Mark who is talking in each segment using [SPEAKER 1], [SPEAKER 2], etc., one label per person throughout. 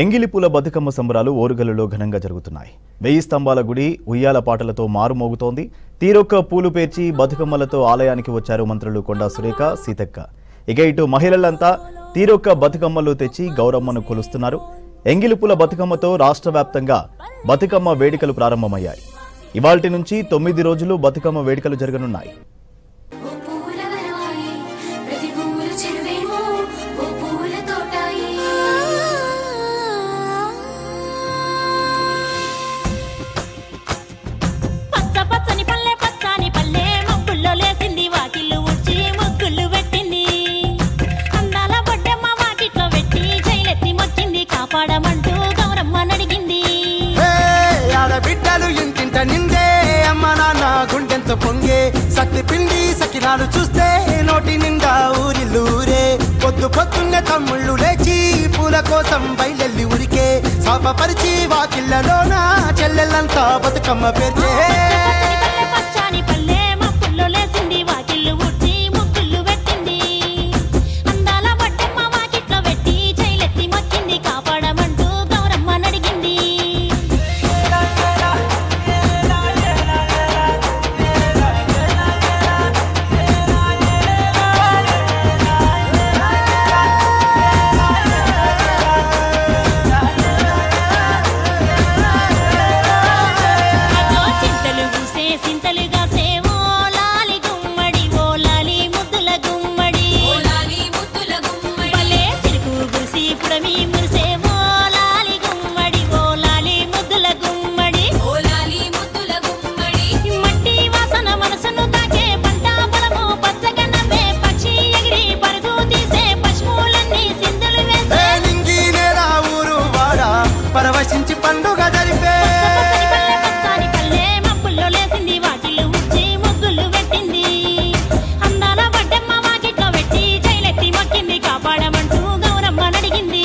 [SPEAKER 1] ఎంగిలిపూల బతుకమ్మ సంబరాలు ఓరుగల్లులో ఘనంగా జరుగుతున్నాయి. 1000 స్తంభాల గుడి ఉయ్యాల పాటలతో మారుమోగుతోంది. తీరొక్క పూలు పేర్చి బతుకమ్మలతో ఆలయానికి వచ్చారు మంత్రులు కొండా సురేఖ, సీతక్క. ఇక ఇటు మహిళలంతా తీరొక్క బతుకమ్మలు తెచ్చి గౌరమ్మను కొలుస్తున్నారు. ఎంగిలిపూల బతుకమ్మతో రాష్ట్ర వ్యాప్తంగా బతుకమ్మ వేడుకలు ప్రారంభమయ్యాయి. ఇవాల్టి నుంచి 9 రోజులు బతుకమ్మ వేడుకలు జరగనున్నాయి.
[SPEAKER 2] పొంగే సత్తి పిండి సకినాలు చూస్తే నోటి నిండా ఊరిల్లూరే. పొద్దున్నే తమ్ముళ్ళు లేచి పూల కోసం బయలెల్లి ఉరికే. శాపపరిచి వాకిళ్లలోన చెల్లెళ్ళంతా బతుకమ్మ పేర్చే. పరవశించి పండుగ జరిపే మప్పుల్లో లేసింది వాకిళ్ళు ఉచ్చి ముగ్గులు పెట్టింది. అందాల బడ్డమ్మ వాకిట్లో పెట్టి జైలెత్తి మొక్కింది. కాపాడమంటూ గౌరమ్మ నడిగింది.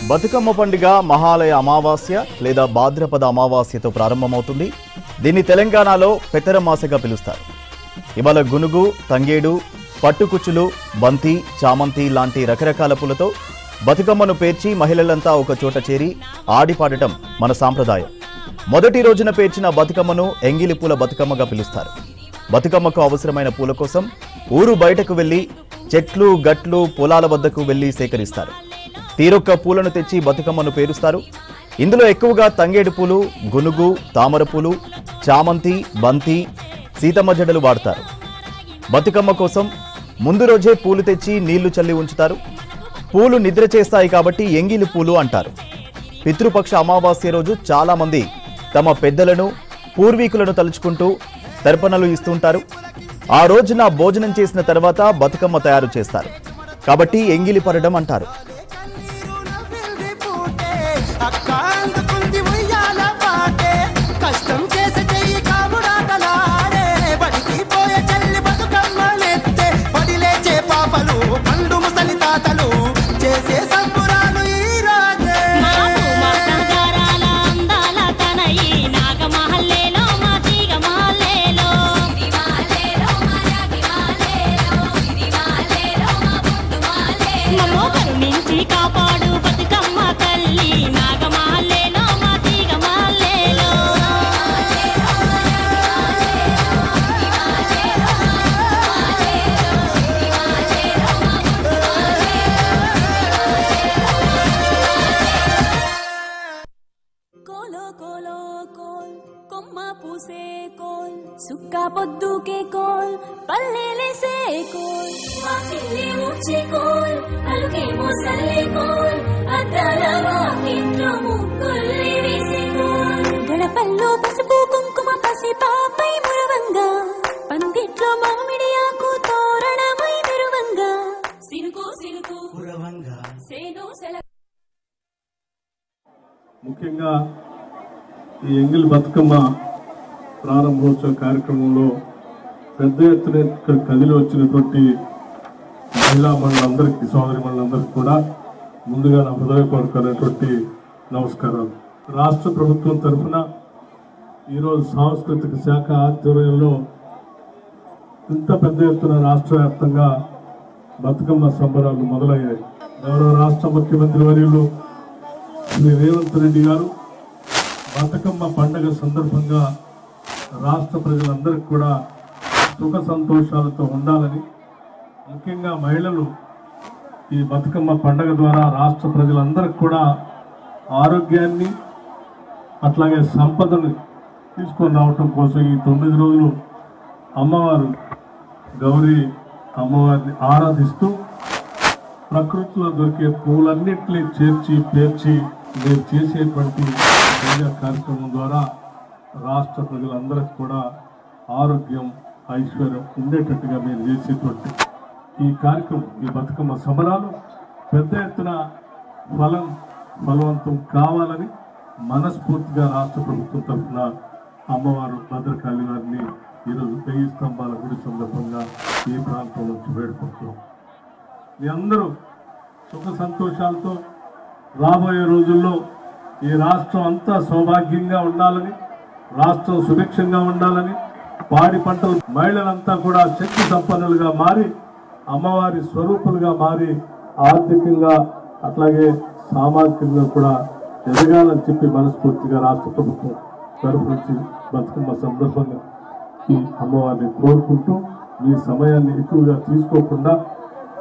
[SPEAKER 1] బతుకమ్మ పండుగ మహాలయ అమావాస్య లేదా భాద్రపద అమావాస్యతో ప్రారంభమవుతుంది. దీన్ని తెలంగాణలో పెత్తరమాసగా పిలుస్తారు. ఇవాళ గునుగు, తంగేడు, పట్టుకుచ్చులు, బంతి, చామంతి లాంటి రకరకాల పూలతో బతుకమ్మను పేర్చి మహిళలంతా ఒక చోట చేరి ఆడిపాడటం మన సాంప్రదాయం. మొదటి రోజున పేర్చిన బతుకమ్మను ఎంగిలిపూల బతుకమ్మగా పిలుస్తారు. బతుకమ్మకు అవసరమైన పూల కోసం ఊరు బయటకు వెళ్లి చెట్లు, గట్లు, పొలాల వద్దకు వెళ్లి సేకరిస్తారు. తీరొక్క పూలను తెచ్చి బతుకమ్మను పేరుస్తారు. ఇందులో ఎక్కువగా తంగేడు పూలు, గునుగు, తామర పూలు, చామంతి, బంతి, సీతమ్మ జడలు వాడతారు. బతుకమ్మ కోసం ముందు రోజే పూలు తెచ్చి నీళ్లు చల్లి ఉంచుతారు. పూలు నిద్ర చేస్తాయి కాబట్టి ఎంగిలి పూలు అంటారు. పితృపక్ష అమావాస్య రోజు చాలా మంది తమ పెద్దలను, పూర్వీకులను తలుచుకుంటూ తర్పణలు ఇస్తుంటారు. ఆ రోజున భోజనం చేసిన తర్వాత బతుకమ్మ తయారు చేస్తారు కాబట్టి ఎంగిలి పడడం అంటారు.
[SPEAKER 2] కష్టం చేసి చెయ్యి కాముడాటలాడే బడికి పోయే చెల్లి బతుకమ్మలెత్తే పడిలేచే పాపలు పండు ముసలి తాతలు చేసే సంబురాలు ఈ రోజే.
[SPEAKER 3] కరుణించి కాపాడు బతుకమ్మ తల్లి నాగమహల్లేలో మా తీగ మహల్లేలో. కోలో కోలో కోల్ కొమ్మ పూసే కోల్ సుక్క పొద్దుకే కోల్ పల్లెలేసే కోల్ మా పిల్లి ఊచి కోల్ అలుకేమో సల్లే కోల్ అద్దాల వాకిట్లో ముగ్గుల్ని వేసే కోల్ గడపల్లో పసుపు కుంకుమ పసి పాపై మురవంగా పందిట్లో మామిడి ఆకు తోరణమై మెరువంగా సినుకు సినుకు మురవంగా సేను సెల.
[SPEAKER 4] ముఖ్యంగా ఈ ఎంగిల్ బతుకమ్మ ప్రారంభోత్సవ కార్యక్రమంలో పెద్ద ఎత్తున ఇక్కడ కదిలి వచ్చినటువంటి మహిళా మండలందరికీ సోదరి మండలందరికీ కూడా ముందుగా నా హృదయపూర్వకమైనటువంటి నమస్కారాలు. రాష్ట్ర ప్రభుత్వం తరఫున ఈరోజు సాంస్కృతిక శాఖ ఆధ్వర్యంలో ఇంత పెద్ద ఎత్తున రాష్ట్ర వ్యాప్తంగా బతుకమ్మ సంబరాలు మొదలయ్యాయి. గౌరవ రాష్ట్ర ముఖ్యమంత్రి వర్యులు శ్రీ రేవంత్ రెడ్డి గారు బతుకమ్మ పండుగ సందర్భంగా రాష్ట్ర ప్రజలందరికీ కూడా సుఖ సంతోషాలతో ఉండాలని, ముఖ్యంగా మహిళలు ఈ బతుకమ్మ పండుగ ద్వారా రాష్ట్ర ప్రజలందరికీ కూడా ఆరోగ్యాన్ని అట్లాగే సంపదను తీసుకొని రావటం కోసం ఈ 9 రోజులు అమ్మవారు గౌరీ అమ్మవారిని ఆరాధిస్తూ ప్రకృతిలో దొరికే పూలన్నింటినీ చేర్చి పేర్చి మీరు చేసేటువంటి పూజా కార్యక్రమం ద్వారా రాష్ట్ర ప్రజలందరికీ కూడా ఆరోగ్యం ఐశ్వర్యం ఉండేటట్టుగా మీరు చేసేటువంటి ఈ కార్యక్రమం, ఈ బతుకమ్మ సంబరాలు పెద్ద ఎత్తున ఫలవంతం కావాలని మనస్ఫూర్తిగా రాష్ట్ర ప్రభుత్వం తరఫున అమ్మవారు భద్రకాళి వారిని ఈరోజు 1000 స్తంభాల గుడి సందర్భంగా ఈ ప్రాంతం నుంచి వేడుకుంటున్నాం. మీ అందరూ సుఖ సంతోషాలతో రాబోయే రోజుల్లో ఈ రాష్ట్రం అంతా సౌభాగ్యంగా ఉండాలని, రాష్ట్రం సుభిక్షంగా ఉండాలని, పాడి పంటలు మహిళలంతా కూడా శక్తి సంపన్నులుగా మారి అమ్మవారి స్వరూపులుగా మారి ఆర్థికంగా అట్లాగే సామాజికంగా కూడా ఎదగాలని చెప్పి మనస్ఫూర్తిగా రాష్ట్ర ప్రభుత్వం తరఫు నుంచి బతుకమ్మ సందర్భంగా ఈ అమ్మవారిని కోరుకుంటూ మీ సమయాన్ని ఎక్కువగా తీసుకోకుండా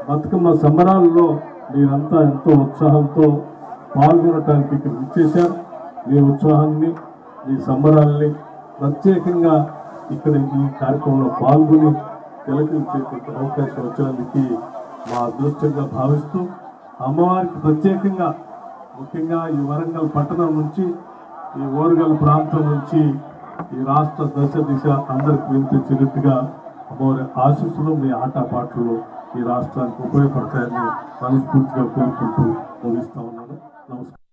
[SPEAKER 4] బతుకమ్మ సంబరాల్లో మీరంతా ఎంతో ఉత్సాహంతో పాల్గొనడానికి ఇక్కడ ఇచ్చేశారు. మీ ఉత్సాహాన్ని, మీ సంబరాల్ని ప్రత్యేకంగా ఇక్కడ ఈ కార్యక్రమంలో పాల్గొని తిలకించేటువంటి అవకాశం వచ్చినందుకు మా అదృష్టంగా భావిస్తూ అమ్మవారికి ప్రత్యేకంగా ముఖ్యంగా ఈ వరంగల్ పట్టణం నుంచి, ఈ ఓరుగల్ ప్రాంతం నుంచి ఈ రాష్ట్ర దశ దిశ అందరికి వినిపించినట్టుగా అమ్మవారి ఆశీస్సులు మీ ఆటపాటలు ఈ రాష్ట్రానికి ఉపయోగపడతాయని మనస్ఫూర్తిగా కోరుకుంటూ ముగిస్తా ఉన్నాను. నమస్కారం.